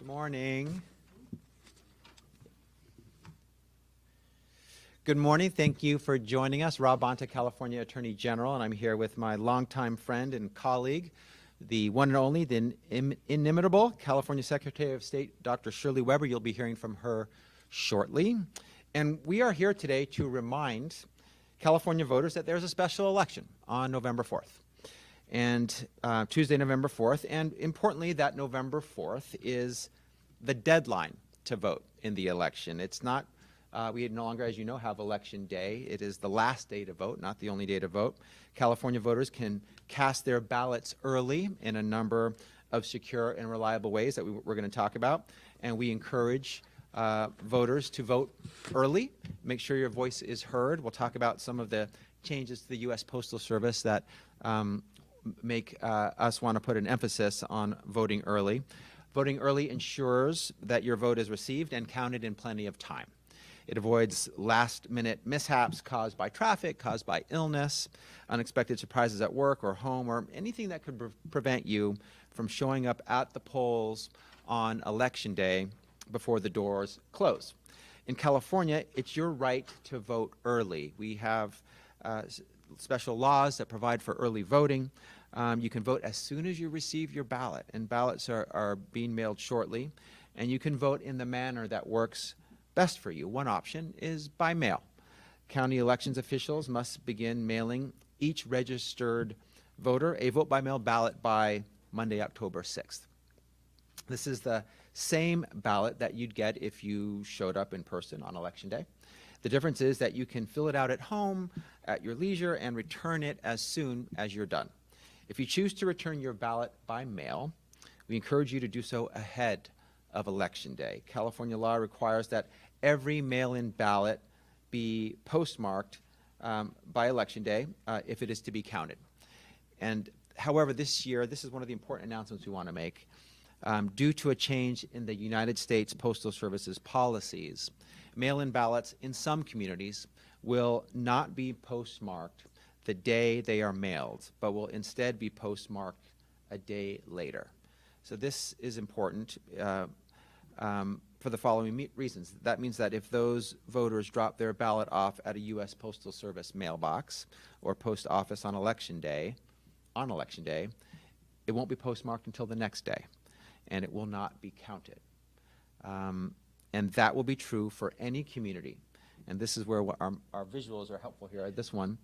Good morning. Good morning. Thank you for joining us. Rob Bonta, California Attorney General, and I'm here with my longtime friend and colleague, the one and only, the inimitable California Secretary of State, Dr. Shirley Weber. You'll be hearing from her shortly. And we are here today to remind California voters that there's a special election on November 4th. And Tuesday, November 4th, and importantly, that November 4th is the deadline to vote in the election. It's not, we no longer, as you know, have Election Day. It is the last day to vote, not the only day to vote. California voters can cast their ballots early in a number of secure and reliable ways that we're going to talk about, and we encourage voters to vote early. Make sure your voice is heard. We'll talk about some of the changes to the U.S. Postal Service that make us want to put an emphasis on voting early. Voting early ensures that your vote is received and counted in plenty of time. It avoids last-minute mishaps caused by traffic, caused by illness, unexpected surprises at work or home, or anything that could prevent you from showing up at the polls on Election Day before the doors close. In California, it's your right to vote early. We have special laws that provide for early voting. You can vote as soon as you receive your ballot, and ballots are being mailed shortly, and you can vote in the manner that works best for you. One option is by mail. County elections officials must begin mailing each registered voter a vote-by-mail ballot by Monday, October 6th. This is the same ballot that you'd get if you showed up in person on Election Day. The difference is that you can fill it out at home, at your leisure, and return it as soon as you're done. If you choose to return your ballot by mail, we encourage you to do so ahead of Election Day. California law requires that every mail-in ballot be postmarked by Election Day if it is to be counted. And however, this year, this is one of the important announcements we want to make. Due to a change in the United States Postal Service's policies, mail-in ballots in some communities will not be postmarked the day they are mailed, but will instead be postmarked a day later. So this is important for the following reasons. That means that if those voters drop their ballot off at a U.S. Postal Service mailbox or post office on Election Day, it won't be postmarked until the next day, and it will not be counted. And that will be true for any community. And this is where our visuals are helpful here. This one.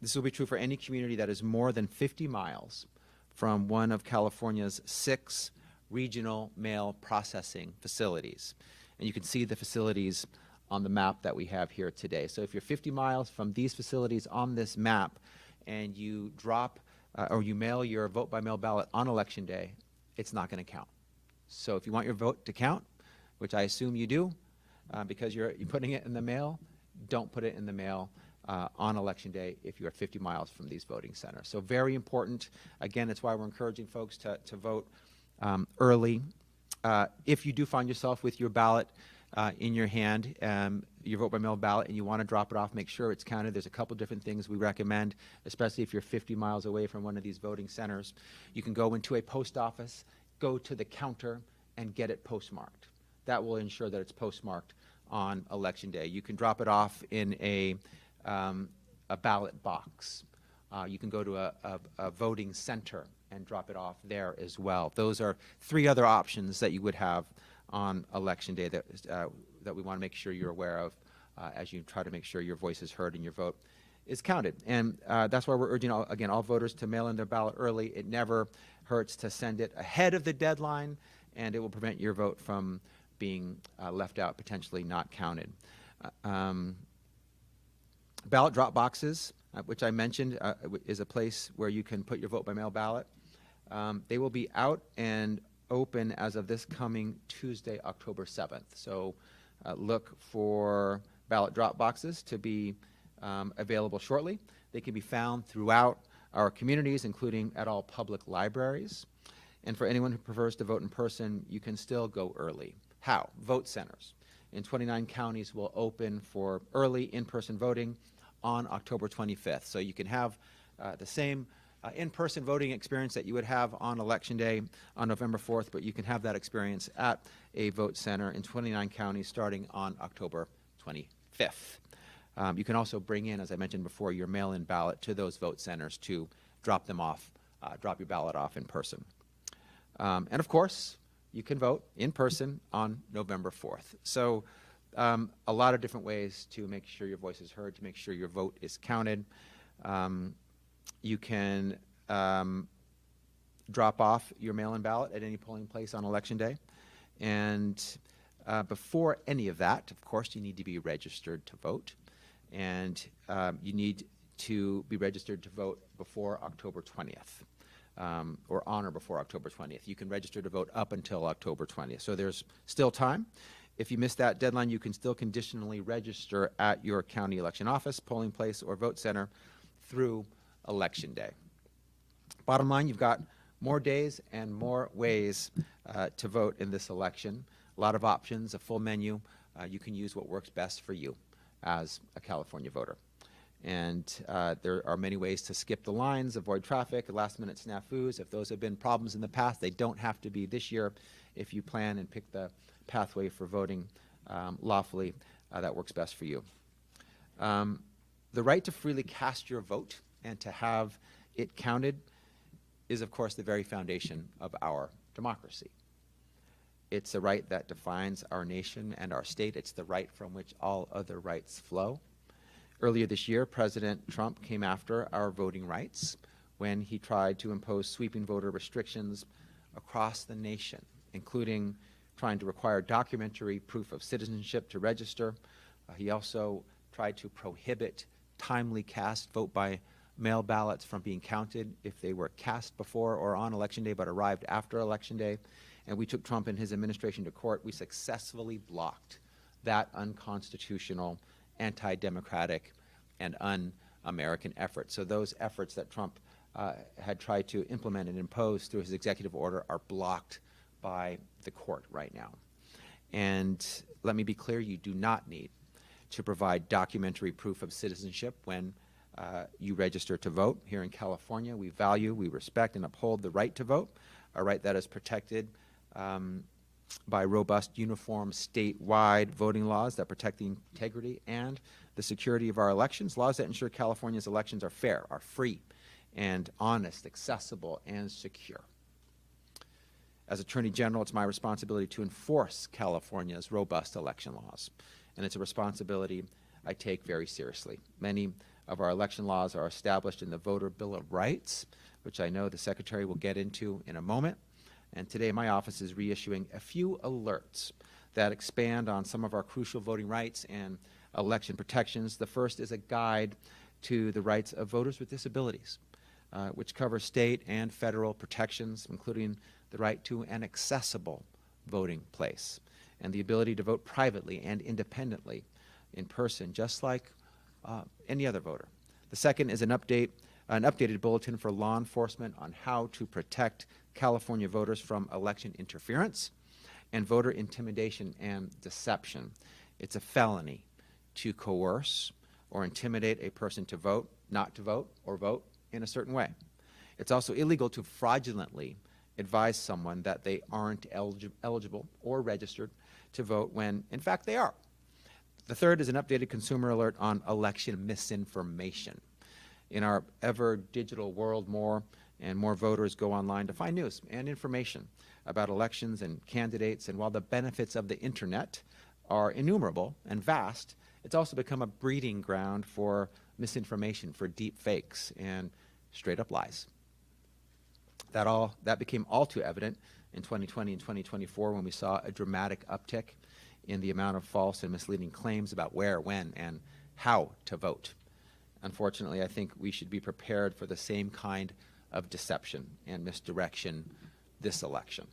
This will be true for any community that is more than 50 miles from one of California's 6 regional mail processing facilities. And you can see the facilities on the map that we have here today. So if you're 50 miles from these facilities on this map and you drop or you mail your vote-by-mail ballot on Election Day, it's not going to count. So if you want your vote to count, which I assume you do, because you're putting it in the mail, don't put it in the mail on Election Day if you're 50 miles from these voting centers. So very important. Again, it's why we're encouraging folks to vote early. If you do find yourself with your ballot in your hand, your vote-by-mail ballot, and you want to drop it off, make sure it's counted. There's a couple different things we recommend, especially if you're 50 miles away from one of these voting centers. You can go into a post office, go to the counter, and get it postmarked. That will ensure that it's postmarked on Election Day. You can drop it off in a ballot box. You can go to a voting center and drop it off there as well. Those are 3 other options that you would have on Election Day that we want to make sure you're aware of as you try to make sure your voice is heard and your vote is counted. And that's why we're urging, all voters to mail in their ballot early. It never hurts to send it ahead of the deadline, and it will prevent your vote from being left out, potentially not counted. Ballot drop boxes, which I mentioned, is a place where you can put your vote-by-mail ballot. They will be out and open as of this coming Tuesday, October 7th. So look for ballot drop boxes to be available shortly. They can be found throughout our communities, including at all public libraries. And for anyone who prefers to vote in person, you can still go early. How? Vote centers in 29 counties will open for early in-person voting on October 25th. So you can have the same in-person voting experience that you would have on Election Day on November 4th, but you can have that experience at a vote center in 29 counties starting on October 25th. You can also bring in, as I mentioned before, your mail-in ballot to those vote centers to drop them off, drop your ballot off in person. And of course, you can vote in person on November 4th. So a lot of different ways to make sure your voice is heard, to make sure your vote is counted. You can drop off your mail-in ballot at any polling place on Election Day. And before any of that, of course, you need to be registered to vote. And you need to be registered to vote before October 20th, or on or before October 20th. You can register to vote up until October 20th. So there's still time. If you miss that deadline, you can still conditionally register at your county election office, polling place, or vote center through Election Day. Bottom line, you've got more days and more ways to vote in this election. A lot of options, a full menu. You can use what works best for you as a California voter. And there are many ways to skip the lines, avoid traffic, last-minute snafus. If those have been problems in the past, they don't have to be this year. If you plan and pick the pathway for voting lawfully, that works best for you. The right to freely cast your vote and to have it counted is, of course, the very foundation of our democracy. It's a right that defines our nation and our state. It's the right from which all other rights flow. Earlier this year, President Trump came after our voting rights when he tried to impose sweeping voter restrictions across the nation, including trying to require documentary proof of citizenship to register. He also tried to prohibit timely cast vote by mail ballots from being counted if they were cast before or on Election Day but arrived after Election Day. And we took Trump and his administration to court. We successfully blocked that unconstitutional, anti-democratic, and un-American effort. So those efforts that Trump had tried to implement and impose through his executive order are blocked by the court right now. And let me be clear, you do not need to provide documentary proof of citizenship when you register to vote. Here in California, we value, we respect, and uphold the right to vote, a right that is protected by robust, uniform, statewide voting laws that protect the integrity and the security of our elections, laws that ensure California's elections are fair, are free, and honest, accessible, and secure. As Attorney General, it's my responsibility to enforce California's robust election laws, and it's a responsibility I take very seriously. Many of our election laws are established in the Voter Bill of Rights, which I know the Secretary will get into in a moment. And today my office is reissuing a few alerts that expand on some of our crucial voting rights and election protections. The first is a guide to the rights of voters with disabilities, which covers state and federal protections, including the right to an accessible voting place and the ability to vote privately and independently in person, just like any other voter. The second is an updated bulletin for law enforcement on how to protect California voters from election interference and voter intimidation and deception. It's a felony to coerce or intimidate a person to vote, not to vote, or vote in a certain way. It's also illegal to fraudulently advise someone that they aren't eligible or registered to vote when, in fact, they are. The third is an updated consumer alert on election misinformation. In our ever-digital world, more and more voters go online to find news and information about elections and candidates. And while the benefits of the internet are innumerable and vast, it's also become a breeding ground for misinformation, for deep fakes and straight-up lies. That became all too evident in 2020 and 2024 when we saw a dramatic uptick in the amount of false and misleading claims about where, when, and how to vote. Unfortunately, I think we should be prepared for the same kind of deception and misdirection this election.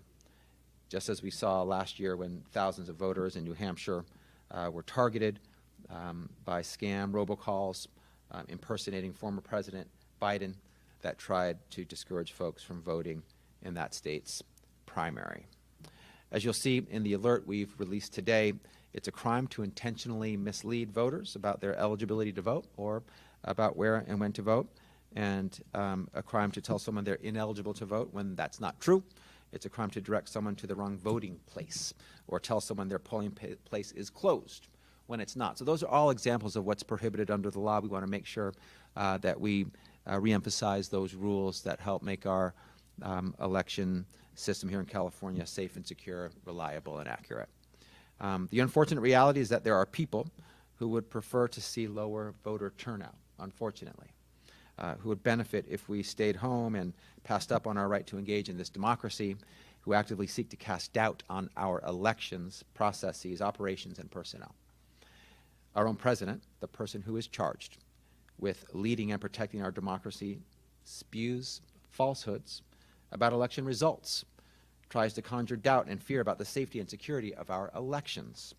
Just as we saw last year when thousands of voters in New Hampshire were targeted by scam robocalls impersonating former President Biden that tried to discourage folks from voting in that state's primary. As you'll see in the alert we've released today, it's a crime to intentionally mislead voters about their eligibility to vote or about where and when to vote. and a crime to tell someone they're ineligible to vote when that's not true. It's a crime to direct someone to the wrong voting place or tell someone their polling place is closed when it's not. So those are all examples of what's prohibited under the law. We want to make sure that we reemphasize those rules that help make our election system here in California safe and secure, reliable, and accurate. The unfortunate reality is that there are people who would prefer to see lower voter turnout, unfortunately, who would benefit if we stayed home and passed up on our right to engage in this democracy, who actively seek to cast doubt on our elections, processes, operations, and personnel. Our own president, the person who is charged with leading and protecting our democracy, spews falsehoods about election results, tries to conjure doubt and fear about the safety and security of our elections,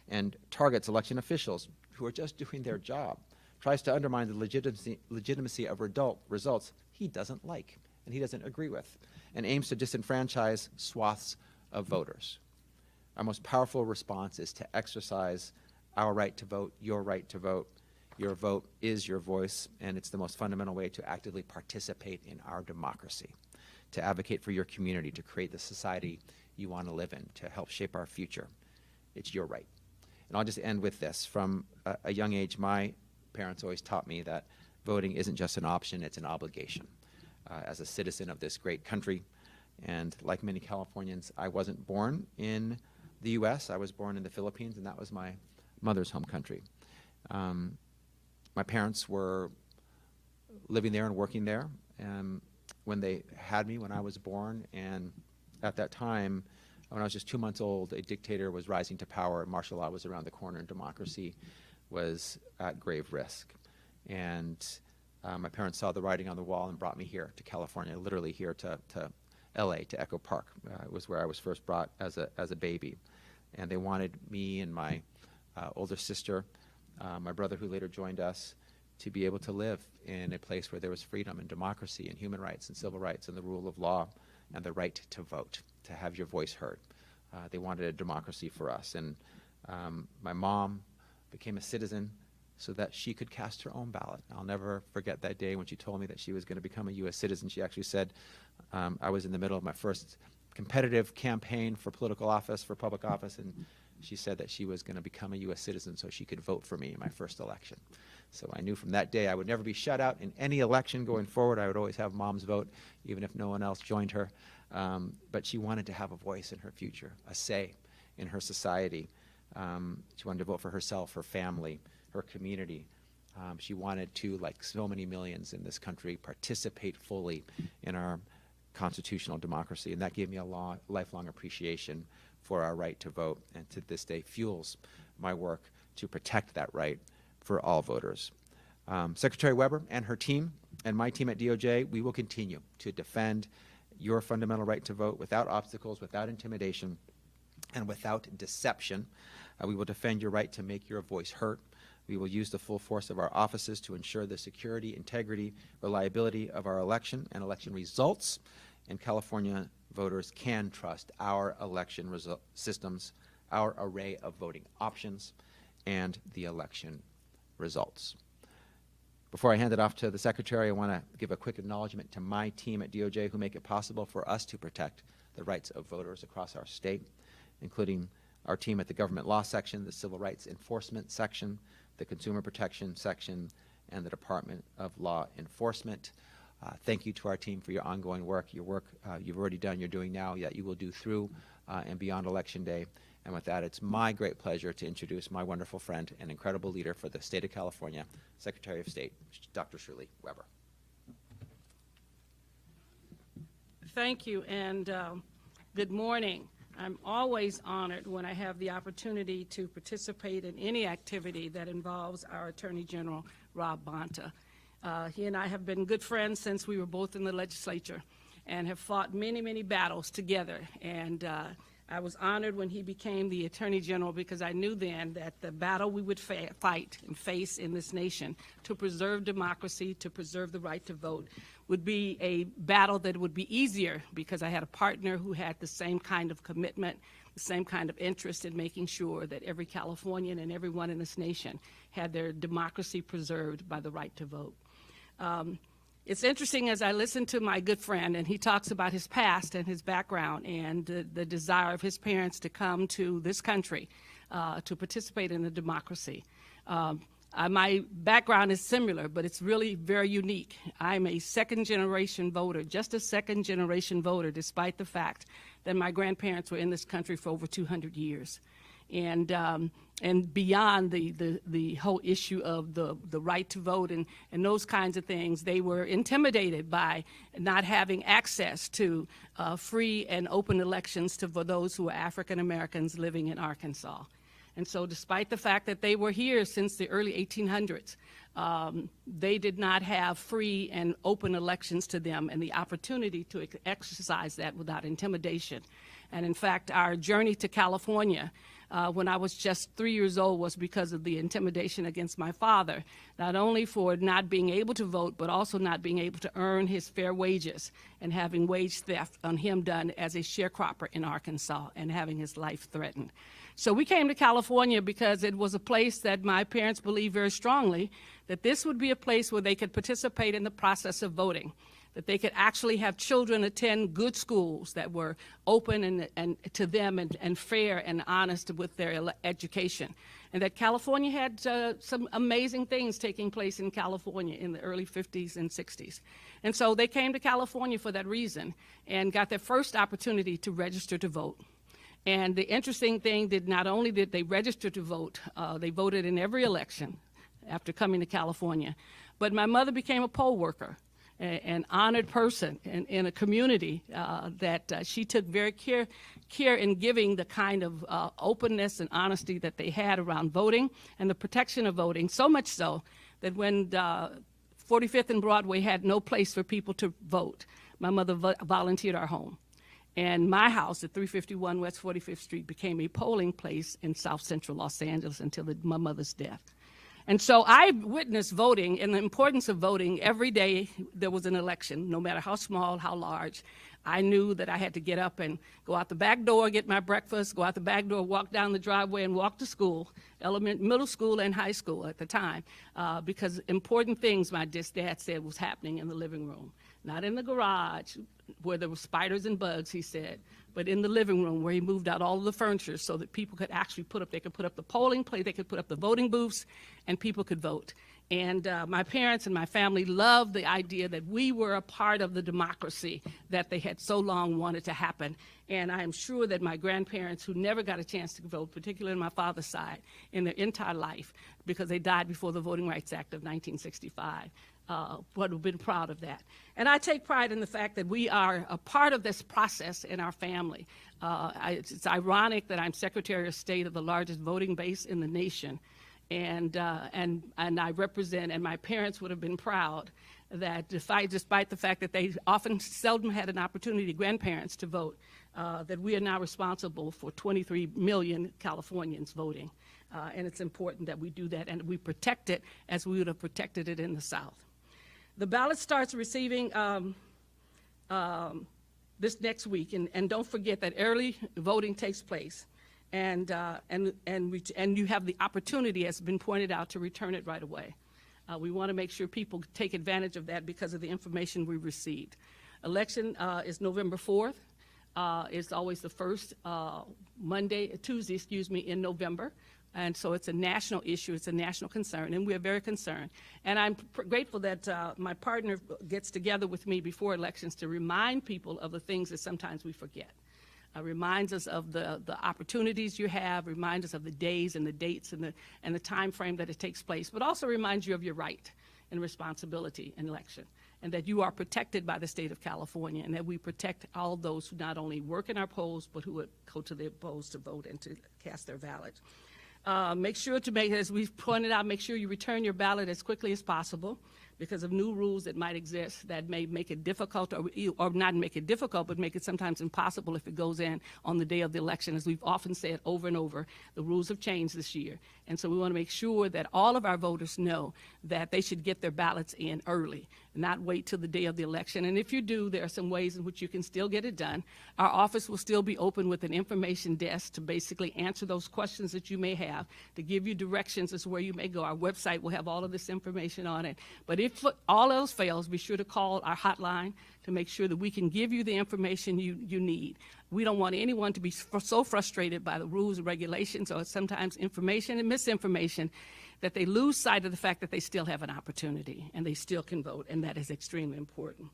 and targets election officials who are just doing their job, tries to undermine the legitimacy of results he doesn't like and he doesn't agree with, and aims to disenfranchise swaths of voters. Our most powerful response is to exercise our right to vote, your right to vote. Your vote is your voice, and it's the most fundamental way to actively participate in our democracy, to advocate for your community, to create the society you want to live in, to help shape our future. It's your right. And I'll just end with this. From a young age, my parents always taught me that voting isn't just an option, it's an obligation. As a citizen of this great country, and like many Californians, I wasn't born in the U.S. I was born in the Philippines, and that was my mother's home country. My parents were living there and working there when they had me when I was born, and at that time, when I was just 2 months old, a dictator was rising to power, and martial law was around the corner, and democracy was at grave risk. And my parents saw the writing on the wall and brought me here to California, literally here to LA, to Echo Park. It was where I was first brought as a baby. And they wanted me and my older sister, my brother who later joined us, to be able to live in a place where there was freedom and democracy and human rights and civil rights and the rule of law and the right to vote, to have your voice heard. They wanted a democracy for us. And my mom became a citizen so that she could cast her own ballot. I'll never forget that day when she told me that she was going to become a U.S. citizen. She actually said, I was in the middle of my first competitive campaign for political office, for public office, and she said that she was going to become a U.S. citizen so she could vote for me in my first election. So I knew from that day I would never be shut out in any election going forward. I would always have Mom's vote, even if no one else joined her. But she wanted to have a voice in her future, a say in her society. She wanted to vote for herself, her family, her community. She wanted to, like so many millions in this country, participate fully in our constitutional democracy, and that gave me a lifelong appreciation for our right to vote, and to this day fuels my work to protect that right for all voters. Secretary Weber and her team and my team at DOJ, we will continue to defend your fundamental right to vote without obstacles, without intimidation, and without deception. We will defend your right to make your voice heard. We will use the full force of our offices to ensure the security, integrity, reliability of our election and election results. And California voters can trust our election systems, our array of voting options, and the election results. Before I hand it off to the Secretary, I want to give a quick acknowledgement to my team at DOJ who make it possible for us to protect the rights of voters across our state, including our team at the Government Law Section, the Civil Rights Enforcement Section, the Consumer Protection Section, and the Department of Law Enforcement. Thank you to our team for your ongoing work, your work you've already done, you're doing now, that you will do through and beyond Election Day. And with that, it's my great pleasure to introduce my wonderful friend and incredible leader for the state of California, Secretary of State, Dr. Shirley Weber. Thank you, and good morning. I'm always honored when I have the opportunity to participate in any activity that involves our Attorney General, Rob Bonta. He and I have been good friends since we were both in the legislature and have fought many, many battles together. And I was honored when he became the Attorney General because I knew then that the battle we would fight and face in this nation to preserve democracy, to preserve the right to vote, would be a battle that would be easier because I had a partner who had the same kind of commitment, the same kind of interest in making sure that every Californian and everyone in this nation had their democracy preserved by the right to vote. It's interesting as I listen to my good friend, and he talks about his past and his background and the desire of his parents to come to this country to participate in the democracy. My background is similar, but it's really very unique. I'm a second-generation voter, just a second-generation voter, despite the fact that my grandparents were in this country for over 200 years. And beyond the whole issue of the right to vote and those kinds of things, they were intimidated by not having access to free and open elections for those who were African Americans living in Arkansas. And so despite the fact that they were here since the early 1800s, they did not have free and open elections to them and the opportunity to exercise that without intimidation. And in fact, our journey to California when I was just 3 years old was because of the intimidation against my father, not only for not being able to vote, but also not being able to earn his fair wages and having wage theft on him done as a sharecropper in Arkansas and having his life threatened. So we came to California because it was a place that my parents believed very strongly that this would be a place where they could participate in the process of voting, that they could actually have children attend good schools that were open and to them and fair and honest with their education, and that California had some amazing things taking place in California in the early 50s and 60s. And so they came to California for that reason and got their first opportunity to register to vote. And the interesting thing that not only did they register to vote, they voted in every election after coming to California, but my mother became a poll worker, an honored person in a community that she took very care in giving the kind of openness and honesty that they had around voting and the protection of voting, so much so that when 45th and Broadway had no place for people to vote, my mother volunteered our home. And my house at 351 West 45th Street became a polling place in South Central Los Angeles until my mother's death. And so I witnessed voting and the importance of voting every day there was an election, no matter how small, how large. I knew that I had to get up and go out the back door, get my breakfast, go out the back door, walk down the driveway, and walk to school, middle school and high school at the time, because important things my dad said was happening in the living room. Not in the garage where there were spiders and bugs, he said, but in the living room where he moved out all of the furniture so that people could actually they could put up the polling place, they could put up the voting booths, and people could vote. And my parents and my family loved the idea that we were a part of the democracy that they had so long wanted to happen. And I am sure that my grandparents, who never got a chance to vote, particularly on my father's side, in their entire life, because they died before the Voting Rights Act of 1965, would have been proud of that. And I take pride in the fact that we are a part of this process in our family. It's ironic that I'm Secretary of State of the largest voting base in the nation. And I represent, and my parents would have been proud that despite the fact that they seldom had an opportunity, grandparents, to vote, that we are now responsible for 23 million Californians voting. And it's important that we do that and we protect it as we would have protected it in the South. The ballot starts receiving this next week, and don't forget that early voting takes place. And you have the opportunity, as has been pointed out, to return it right away. We want to make sure people take advantage of that because of the information we received. Election is November 4th. It's always the first Tuesday, in November. And so it's a national issue, it's a national concern, and we're very concerned. And I'm grateful that my partner gets together with me before elections to remind people of the things that sometimes we forget. Reminds us of the opportunities you have, reminds us of the days and the dates and the time frame that it takes place, but also reminds you of your right and responsibility in election, and that you are protected by the state of California, and that we protect all those who not only work in our polls, but who would go to the polls to vote and to cast their ballot. Make sure as we've pointed out, make sure you return your ballot as quickly as possible because of new rules that might exist that may make it difficult, or not make it difficult, but make it sometimes impossible if it goes in on the day of the election. As we've often said over and over, the rules have changed this year. And so we want to make sure that all of our voters know that they should get their ballots in early, not wait till the day of the election. And if you do, there are some ways in which you can still get it done. Our office will still be open with an information desk to basically answer those questions that you may have, to give you directions as to where you may go. Our website will have all of this information on it. But If all else fails, be sure to call our hotline to make sure that we can give you the information you need. We don't want anyone to be so frustrated by the rules and regulations or sometimes information and misinformation that they lose sight of the fact that they still have an opportunity and they still can vote, and that is extremely important.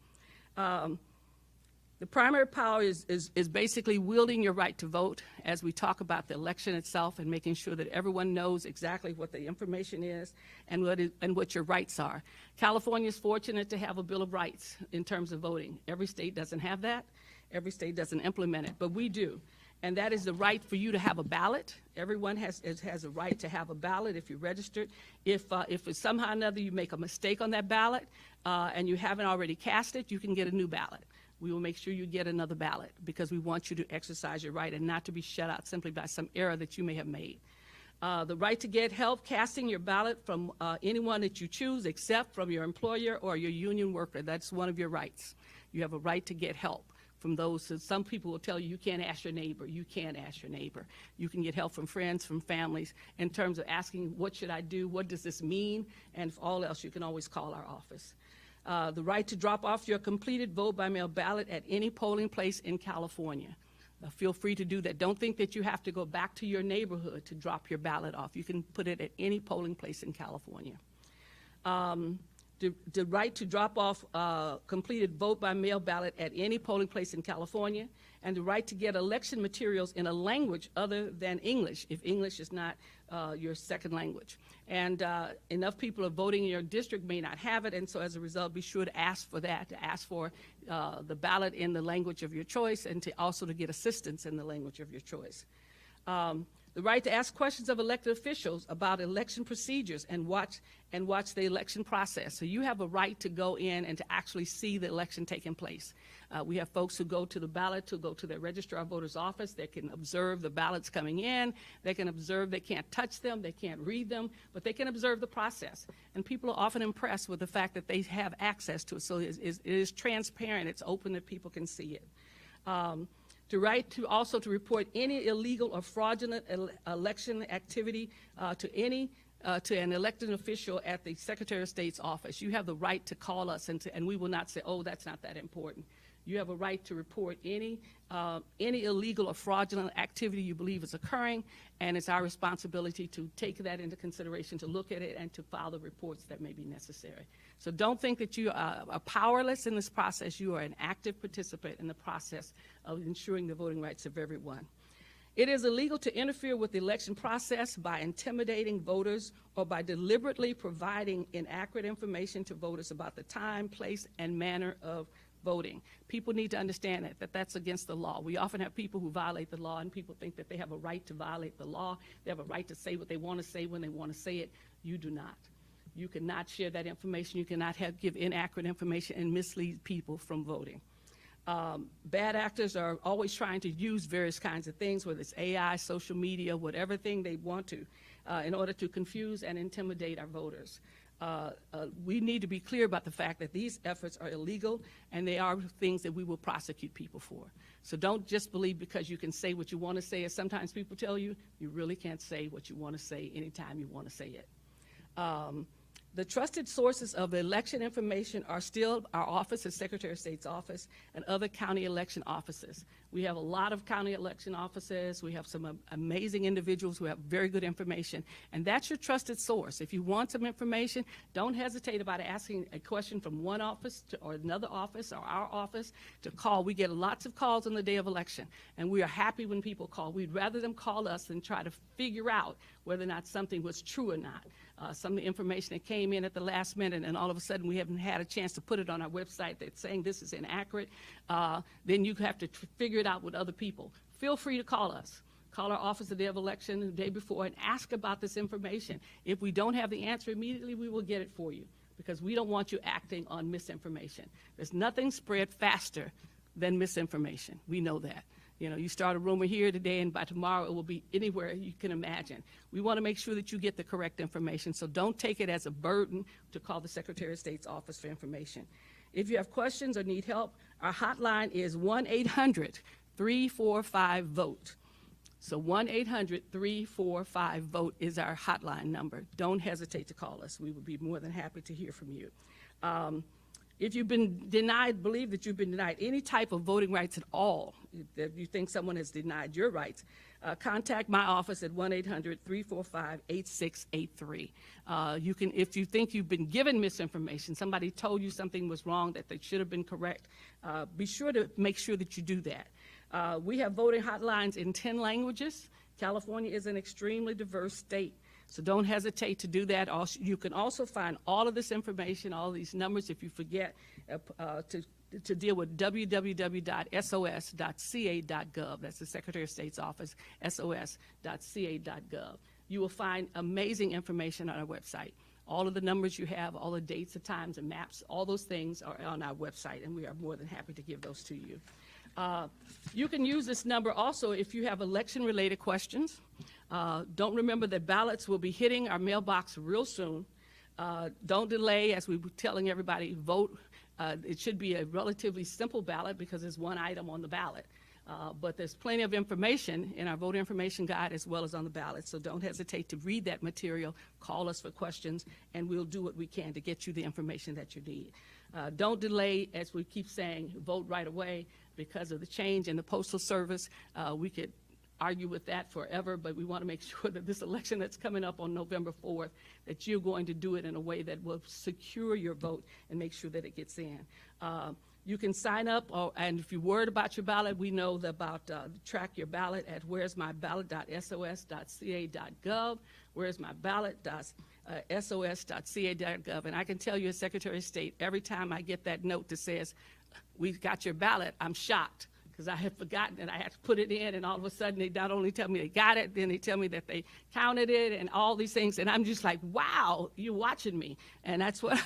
The primary power is basically wielding your right to vote as we talk about the election itself and making sure that everyone knows exactly what the information is and what your rights are. California is fortunate to have a Bill of Rights in terms of voting. Every state doesn't have that. Every state doesn't implement it, but we do. And that is the right for you to have a ballot. Everyone has a right to have a ballot if you're registered. If somehow or another you make a mistake on that ballot and you haven't already cast it, you can get a new ballot. We will make sure you get another ballot because we want you to exercise your right and not to be shut out simply by some error that you may have made. The right to get help casting your ballot from anyone that you choose except from your employer or your union worker. That's one of your rights. You have a right to get help from those. So some people will tell you you can't ask your neighbor. You can't ask your neighbor. You can get help from friends, from families, in terms of asking, what should I do? What does this mean? And if all else, you can always call our office. The right to drop off your completed vote-by-mail ballot at any polling place in California. Feel free to do that. Don't think that you have to go back to your neighborhood to drop your ballot off. You can put it at any polling place in California. The right to drop off completed vote-by-mail ballot at any polling place in California, and the right to get election materials in a language other than English, if English is not your second language. And enough people are voting in your district may not have it, and so as a result, be sure to ask for that, to ask for the ballot in the language of your choice, and to also to get assistance in the language of your choice. The right to ask questions of elected officials about election procedures and watch the election process. So you have a right to go in and to actually see the election taking place. We have folks who go to the ballot, who go to their registrar of voters office. They can observe the ballots coming in. They can observe, they can't touch them, they can't read them, but they can observe the process. And people are often impressed with the fact that they have access to it. So it is transparent, it's open, that people can see it. The right to also to report any illegal or fraudulent election activity to an elected official at the Secretary of State's office. You have the right to call us, and we will not say, oh, that's not that important. You have a right to report any illegal or fraudulent activity you believe is occurring, and it's our responsibility to take that into consideration, to look at it, and to file the reports that may be necessary. So don't think that you are powerless in this process. You are an active participant in the process of ensuring the voting rights of everyone. It is illegal to interfere with the election process by intimidating voters or by deliberately providing inaccurate information to voters about the time, place, and manner of voting. People need to understand that that's against the law. We often have people who violate the law, and people think that they have a right to violate the law. They have a right to say what they want to say when they want to say it. You do not. You cannot share that information. You cannot give inaccurate information and mislead people from voting. Bad actors are always trying to use various kinds of things, whether it's AI, social media, whatever thing they want to, in order to confuse and intimidate our voters. We need to be clear about the fact that these efforts are illegal, and they are things that we will prosecute people for. So don't just believe because you can say what you want to say, as sometimes people tell you, you really can't say what you want to say anytime you want to say it. The trusted sources of election information are still our office, the Secretary of State's office, and other county election offices. We have a lot of county election offices. We have some amazing individuals who have very good information, and that's your trusted source. If you want some information, don't hesitate about asking a question from one office or another office or our office to call. We get lots of calls on the day of election, and we are happy when people call. We'd rather them call us than try to figure out whether or not something was true or not. Some of the information that came in at the last minute, and all of a sudden we haven't had a chance to put it on our website that's saying this is inaccurate, then you have to figure it out with other people. Feel free to call us. Call our office the day of election, the day before, and ask about this information. If we don't have the answer immediately, we will get it for you, because we don't want you acting on misinformation. There's nothing spread faster than misinformation. We know that. You know, you start a rumor here today, and by tomorrow it will be anywhere you can imagine. We want to make sure that you get the correct information, so don't take it as a burden to call the Secretary of State's office for information. If you have questions or need help, our hotline is 1-800-345-VOTE. So 1-800-345-VOTE is our hotline number. Don't hesitate to call us. We would be more than happy to hear from you. If you've been denied, believe that you've been denied any type of voting rights at all, if you think someone has denied your rights, contact my office at 1-800-345-8683. You can, if you think you've been given misinformation, somebody told you something was wrong that they should have been correct, be sure to make sure that you do that. We have voting hotlines in 10 languages. California is an extremely diverse state. So don't hesitate to do that. Also, you can also find all of this information, all of these numbers, if you forget, to deal with www.sos.ca.gov. That's the Secretary of State's office, sos.ca.gov. You will find amazing information on our website. All of the numbers you have, all the dates and times and maps, all those things are on our website, and we are more than happy to give those to you. You can use this number also if you have election-related questions. Don't remember that ballots will be hitting our mailbox real soon. Don't delay, as we were telling everybody, vote. It should be a relatively simple ballot because there's one item on the ballot. But there's plenty of information in our voter information guide as well as on the ballot, so don't hesitate to read that material, call us for questions, and we'll do what we can to get you the information that you need. Don't delay, as we keep saying, vote right away. Because of the change in the Postal Service, we could argue with that forever, but we want to make sure that this election that's coming up on November 4th, that you're going to do it in a way that will secure your vote and make sure that it gets in. You can sign up, and if you're worried about your ballot, we know about track your ballot at where'smyballot.sos.ca.gov, where'smyballot.sos.ca.gov. And I can tell you as Secretary of State, every time I get that note that says, we've got your ballot, I'm shocked because I had forgotten and I had to put it in, and all of a sudden they not only tell me they got it, then they tell me that they counted it and all these things, and I'm just like, wow, you're watching me. And that's what,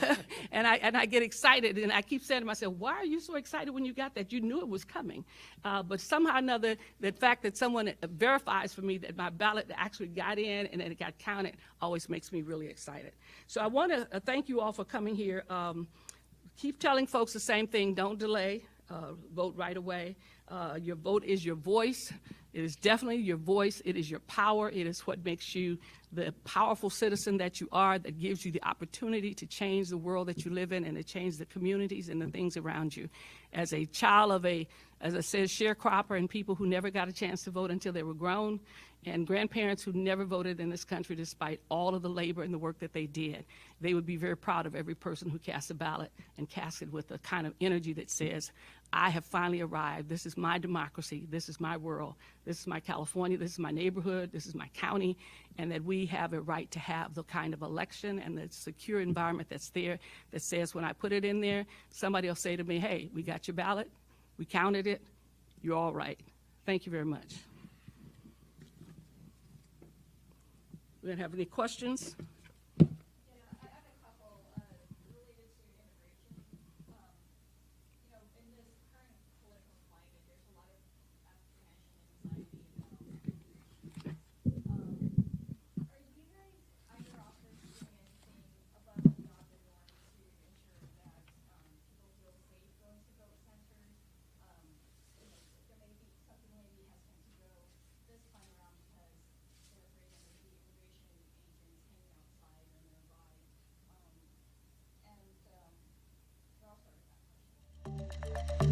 and I get excited, and I keep saying to myself, why are you so excited when you got that? You knew it was coming. But somehow or another, the fact that someone verifies for me that my ballot actually got in and that it got counted always makes me really excited. So I want to thank you all for coming here. Keep telling folks the same thing, don't delay, vote right away. Your vote is your voice. It is definitely your voice. It is your power. It is what makes you the powerful citizen that you are, that gives you the opportunity to change the world that you live in and to change the communities and the things around you. As a child of as I said, sharecropper and people who never got a chance to vote until they were grown, and grandparents who never voted in this country despite all of the labor and the work that they did, they would be very proud of every person who cast a ballot and cast it with the kind of energy that says, I have finally arrived. This is my democracy. This is my world. This is my California. This is my neighborhood. This is my county. And that we have a right to have the kind of election and the secure environment that's there that says when I put it in there, somebody will say to me, hey, we got your ballot. We counted it. You're all right. Thank you very much. We don't have any questions? Yeah, I have a couple related to immigration. You know, in this current political climate, there's a lot of apprehension and anxiety about immigration. Are you guys, at your office, doing anything above and beyond the norm to ensure that people feel safe going to vote centers? You know, there may be something maybe hesitant to go this time around because they're afraid that maybe immigration agents hanging outside or nearby. And I'll start with that question.